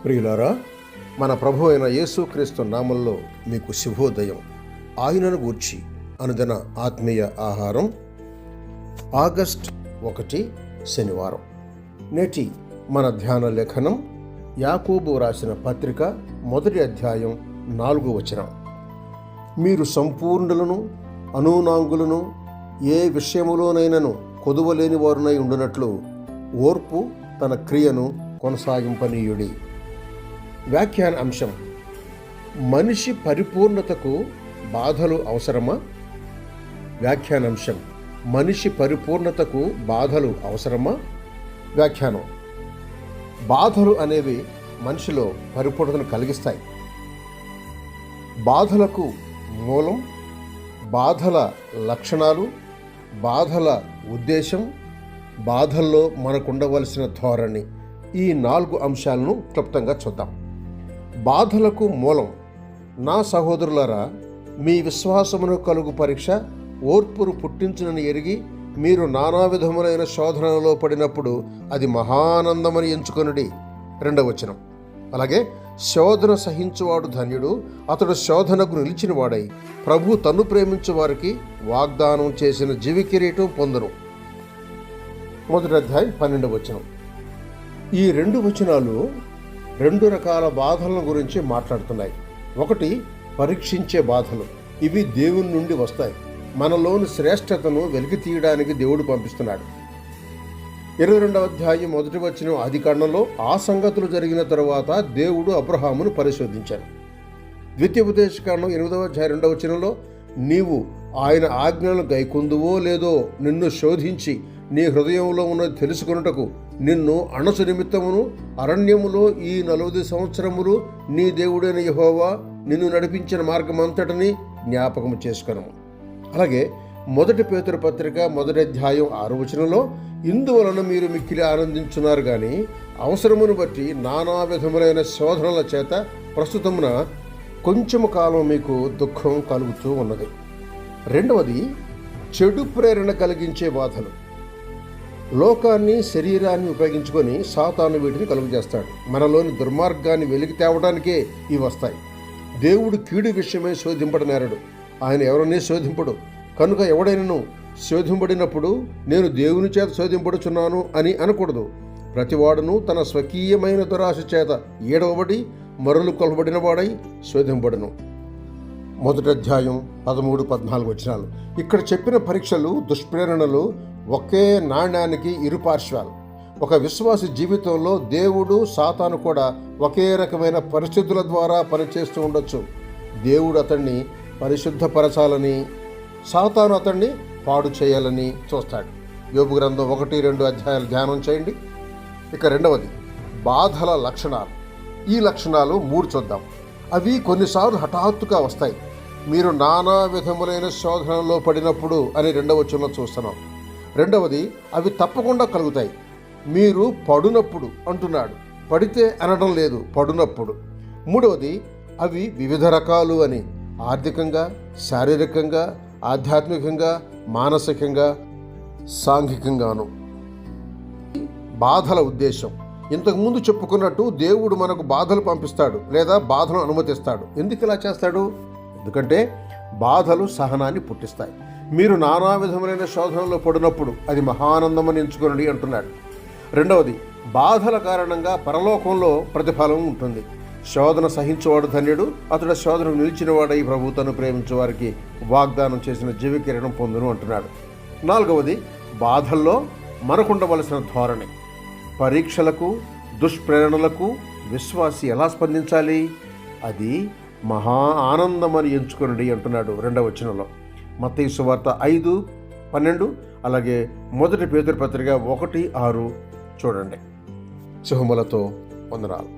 ప్రియులారా, మన ప్రభు అయిన యేసుక్రీస్తు నామంలో మీకు శుభోదయం. ఆయనను గూర్చి అనుదిన ఆత్మీయ ఆహారం, ఆగస్ట్ 1 శనివారం. నేటి మన ధ్యాన లేఖనం యాకోబు రాసిన పత్రిక 1 అధ్యాయం 4వ వచనం. మీరు సంపూర్ణులను అనూనాంగులను ఏ విషయములోనైనను కొదువలేని వారునై ఉండునట్లు ఓర్పు తన క్రియను కొనసాగింపనీయుడి. వ్యాఖ్యాన అంశం: మనిషి పరిపూర్ణతకు బాధలు అవసరమా? వ్యాఖ్యానాంశం: మనిషి పరిపూర్ణతకు బాధలు అవసరమా? వ్యాఖ్యానం: బాధలు అనేవి మనిషిలో పరిపూర్ణతను కలిగిస్తాయి. బాధలకు మూలం, బాధల లక్షణాలు, బాధల ఉద్దేశం, బాధల్లో మనకుండవలసిన ధోరణి, ఈ 4 అంశాలను క్లుప్తంగా చూద్దాం. బాధలకు మూలం: నా సహోదరులారా, మీ విశ్వాసమును కలుగు పరీక్ష ఓర్పును పుట్టించునని ఎరిగి మీరు నానా విధములైన శోధనలో పడినప్పుడు అది మహానందమని ఎంచుకొనుడి. 2వ వచనం. అలాగే, శోధన సహించువాడు ధన్యుడు, అతడు శోధనకు నిలిచిన వాడై ప్రభు తన్ను ప్రేమించు వారికి వాగ్దానం చేసిన జీవ కిరీటం పొందును. 1 అధ్యాయం 12వ వచనం. ఈ 2 వచనాలు 2 రకాల బాధల గురించి మాట్లాడుతున్నాయి. ఒకటి, పరీక్షించే బాధలు. ఇవి దేవుని నుండి వస్తాయి. మనలోని శ్రేష్టతను వెలికి తీయడానికి దేవుడు పంపిస్తున్నాడు. 22వ అధ్యాయం 1వ వచనం ఆదికాండంలో ఆ సంగతులు జరిగిన తరువాత దేవుడు అబ్రహామును పరిశోధించాడు. ద్వితీయోపదేశకాండం 8వ అధ్యాయం 2వ వచనంలో నీవు ఆయన ఆజ్ఞలను గైకొందువో లేదో నిన్ను శోధించి నీ హృదయంలో ఉన్నది తెలుసుకొనుటకు నిన్ను అణసు నిమిత్తమును అరణ్యములో ఈ 40 సంవత్సరములు నీ దేవుడైన యెహోవా నిన్ను నడిపించిన మార్గమంతటిని జ్ఞాపకము చేసుకొనుము. అలాగే 1 పేతురు పత్రిక 1 అధ్యాయం 6వ వచనంలో ఇందువలన మీరు మిక్కిలి ఆనందించున్నారు గాని అవసరమును బట్టి నానా విధములైన శోధనల చేత ప్రస్తుతమున కొంచెము కాలం మీకు దుఃఖం కలుగుతూ ఉన్నది. 2వది, చెడు ప్రేరణ కలిగించే బాధలు. లోకాన్ని, శరీరాన్ని ఉపయోగించుకొని సాతాను వీటిని కలుగజేస్తాడు. మనలోని దుర్మార్గాన్ని వెలికి తేవడానికే ఇవి వస్తాయి. దేవుడు కీడు విషయమై శోధింపడనేరడు. ఆయన ఎవరినీ శోధింపడు. కనుక ఎవడైనను శోధింపడినప్పుడు నేను దేవుని చేత శోధింపడుచున్నాను అని అనకూడదు. ప్రతివాడును తన స్వకీయమైన దురాశ చేత ఏడవబడి మరలు కొలబడిన వాడై శోధింపడును. 1 అధ్యాయం 13-14 వచనాలు. ఇక్కడ చెప్పిన పరీక్షలు, దుష్ప్రేరణలు ఒకే నాణ్యానికి ఇరు పార్శ్వాలు. ఒక విశ్వాసి జీవితంలో దేవుడు, సాతాను కూడా ఒకే రకమైన పరిస్థితుల ద్వారా పనిచేస్తూ ఉండొచ్చు. దేవుడు అతన్ని పరిశుద్ధపరచాలని, సాతాను అతన్ని పాడు చేయాలని చూస్తాడు. యోబు గ్రంథం 1-2 అధ్యాయాలు ధ్యానం చేయండి. ఇక 2వది, బాధల లక్షణాలు. ఈ లక్షణాలు 3 చూద్దాం. అవి కొన్నిసార్లు హఠాత్తుగా వస్తాయి. మీరు నానా విధములైన శోధనలో పడినప్పుడు అని 2వ వచనంలో చూస్తున్నాం. 2వది, అవి తప్పకుండా కలుగుతాయి. మీరు పడునప్పుడు అంటున్నాడు, పడితే అనడం లేదు, పడునప్పుడు. 3వది, అవి వివిధ రకాలు అని, ఆర్థికంగా, శారీరకంగా, ఆధ్యాత్మికంగా, మానసికంగా, సాంఘికంగాను. బాధల ఉద్దేశం: ఇంతకుముందు చెప్పుకున్నట్టు దేవుడు మనకు బాధలు పంపిస్తాడు లేదా బాధను అనుమతిస్తాడు. ఎందుకు ఇలా చేస్తాడు? ఎందుకంటే బాధలు సహనాన్ని పుట్టిస్తాయి. మీరు నానా విధములైన శోధనలో పడినప్పుడు అది మహానందమని ఎంచుకొనండి అంటున్నాడు. 2వది, బాధల కారణంగా పరలోకంలో ప్రతిఫలం ఉంటుంది. శోధన సహించువాడు ధన్యుడు, అతడు శోధనకు నిలిచిన వాడై ప్రభు తను ప్రేమించే వారికి వాగ్దానం చేసిన జీవ కిరీటం పొందును అంటున్నాడు. 4వది, బాధల్లో మనకుండవలసిన ధోరణి. పరీక్షలకు, దుష్ప్రేరణలకు విశ్వాసి ఎలా స్పందించాలి? అది మహా ఆనందమని ఎంచుకొనండి అంటున్నాడు 2వ వచనంలో. మత్తయి సువార్త 5:12, అలాగే 1 పేతురు పత్రిక 1:6 చూడండి. శుభములతో వందనాలు.